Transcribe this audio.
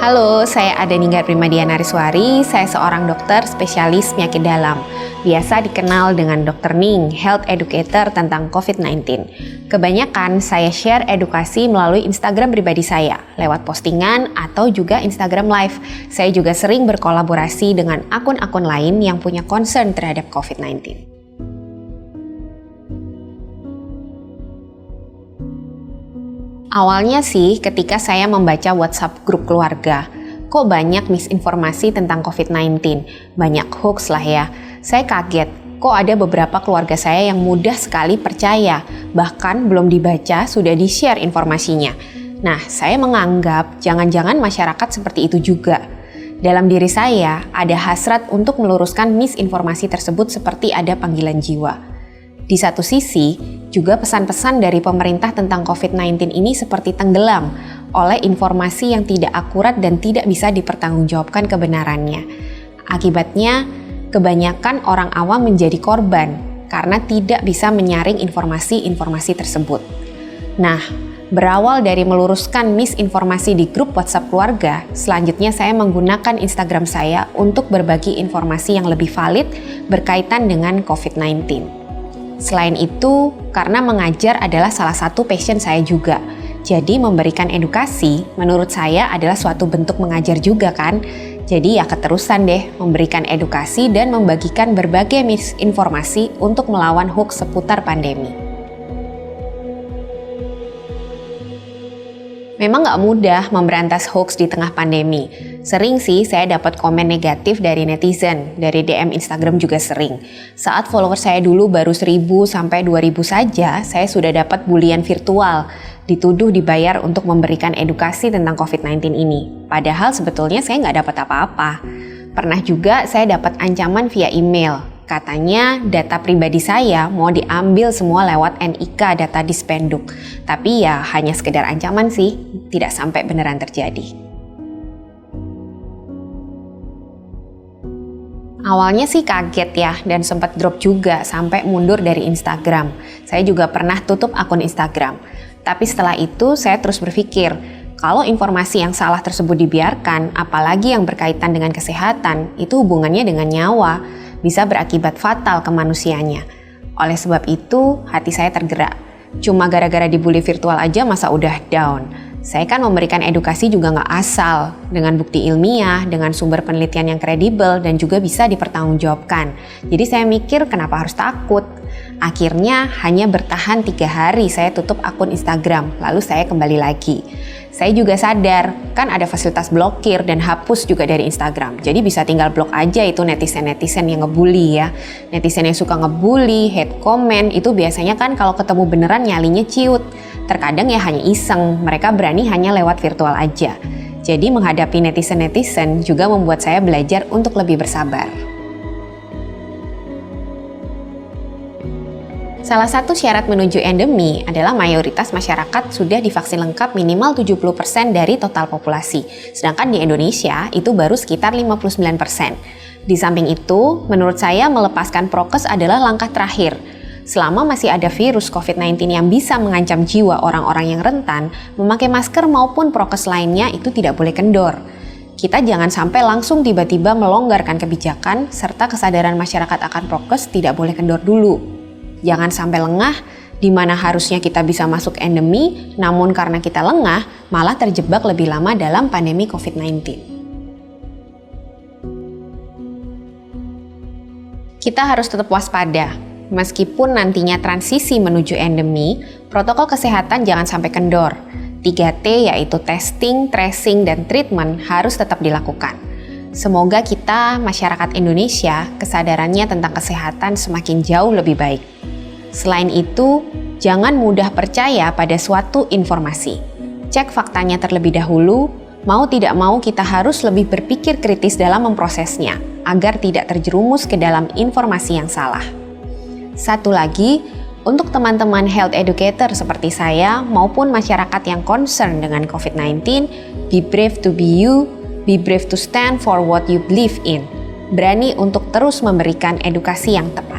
Halo, saya Adeningar Primadiana Riswari. Saya seorang dokter spesialis penyakit dalam. Biasa dikenal dengan Dr. Ning, health educator tentang COVID-19. Kebanyakan saya share edukasi melalui Instagram pribadi saya, lewat postingan atau juga Instagram Live. Saya juga sering berkolaborasi dengan akun-akun lain yang punya concern terhadap COVID-19. Awalnya sih ketika saya membaca WhatsApp grup keluarga, kok banyak misinformasi tentang COVID-19, banyak hoax lah ya. Saya kaget, kok ada beberapa keluarga saya yang mudah sekali percaya, bahkan belum dibaca sudah di-share informasinya. Nah, saya menganggap jangan-jangan masyarakat seperti itu juga. Dalam diri saya ada hasrat untuk meluruskan misinformasi tersebut seperti ada panggilan jiwa. Di satu sisi, juga pesan-pesan dari pemerintah tentang COVID-19 ini seperti tenggelam oleh informasi yang tidak akurat dan tidak bisa dipertanggungjawabkan kebenarannya. Akibatnya, kebanyakan orang awam menjadi korban karena tidak bisa menyaring informasi-informasi tersebut. Nah, berawal dari meluruskan misinformasi di grup WhatsApp keluarga, selanjutnya saya menggunakan Instagram saya untuk berbagi informasi yang lebih valid berkaitan dengan COVID-19. Selain itu, karena mengajar adalah salah satu passion saya juga. Jadi memberikan edukasi menurut saya adalah suatu bentuk mengajar juga kan. Jadi ya keterusan deh memberikan edukasi dan membagikan berbagai misinformasi untuk melawan hoax seputar pandemi. Memang nggak mudah memberantas hoax di tengah pandemi. Sering sih saya dapat komen negatif dari netizen, dari DM Instagram juga sering. Saat follower saya dulu baru 1.000 sampai 2.000 saja, saya sudah dapat bulian virtual, dituduh dibayar untuk memberikan edukasi tentang COVID-19 ini. Padahal sebetulnya saya nggak dapat apa-apa. Pernah juga saya dapat ancaman via email. Katanya data pribadi saya mau diambil semua lewat NIK data Dispenduk. Tapi ya hanya sekedar ancaman sih, tidak sampai beneran terjadi. Awalnya sih kaget ya dan sempat drop juga sampai mundur dari Instagram. Saya juga pernah tutup akun Instagram. Tapi setelah itu saya terus berpikir, kalau informasi yang salah tersebut dibiarkan, apalagi yang berkaitan dengan kesehatan, itu hubungannya dengan nyawa, bisa berakibat fatal ke manusianya. Oleh sebab itu, hati saya tergerak. Cuma gara-gara dibully virtual aja masa udah down. Saya kan memberikan edukasi juga nggak asal, dengan bukti ilmiah, dengan sumber penelitian yang kredibel, dan juga bisa dipertanggungjawabkan. Jadi saya mikir kenapa harus takut. Akhirnya hanya bertahan 3 hari saya tutup akun Instagram, lalu saya kembali lagi. Saya juga sadar, kan ada fasilitas blokir dan hapus juga dari Instagram. Jadi bisa tinggal blok aja itu netizen-netizen yang ngebully ya. Netizen yang suka ngebully, hate comment, itu biasanya kan kalau ketemu beneran nyalinya ciut. Terkadang ya hanya iseng, mereka berani hanya lewat virtual aja. Jadi menghadapi netizen-netizen juga membuat saya belajar untuk lebih bersabar. Salah satu syarat menuju endemi adalah mayoritas masyarakat sudah divaksin lengkap minimal 70% dari total populasi. Sedangkan di Indonesia itu baru sekitar 59%. Di samping itu, menurut saya melepaskan prokes adalah langkah terakhir. Selama masih ada virus COVID-19 yang bisa mengancam jiwa orang-orang yang rentan, memakai masker maupun prokes lainnya itu tidak boleh kendor. Kita jangan sampai langsung tiba-tiba melonggarkan kebijakan, serta kesadaran masyarakat akan prokes tidak boleh kendor dulu. Jangan sampai lengah, di mana harusnya kita bisa masuk endemi, namun karena kita lengah, malah terjebak lebih lama dalam pandemi COVID-19. Kita harus tetap waspada. Meskipun nantinya transisi menuju endemi, protokol kesehatan jangan sampai kendor. 3T yaitu testing, tracing, dan treatment harus tetap dilakukan. Semoga kita, masyarakat Indonesia, kesadarannya tentang kesehatan semakin jauh lebih baik. Selain itu, jangan mudah percaya pada suatu informasi. Cek faktanya terlebih dahulu, mau tidak mau kita harus lebih berpikir kritis dalam memprosesnya, agar tidak terjerumus ke dalam informasi yang salah. Satu lagi, untuk teman-teman health educator seperti saya maupun masyarakat yang concern dengan COVID-19, be brave to be you, be brave to stand for what you believe in. Berani untuk terus memberikan edukasi yang tepat.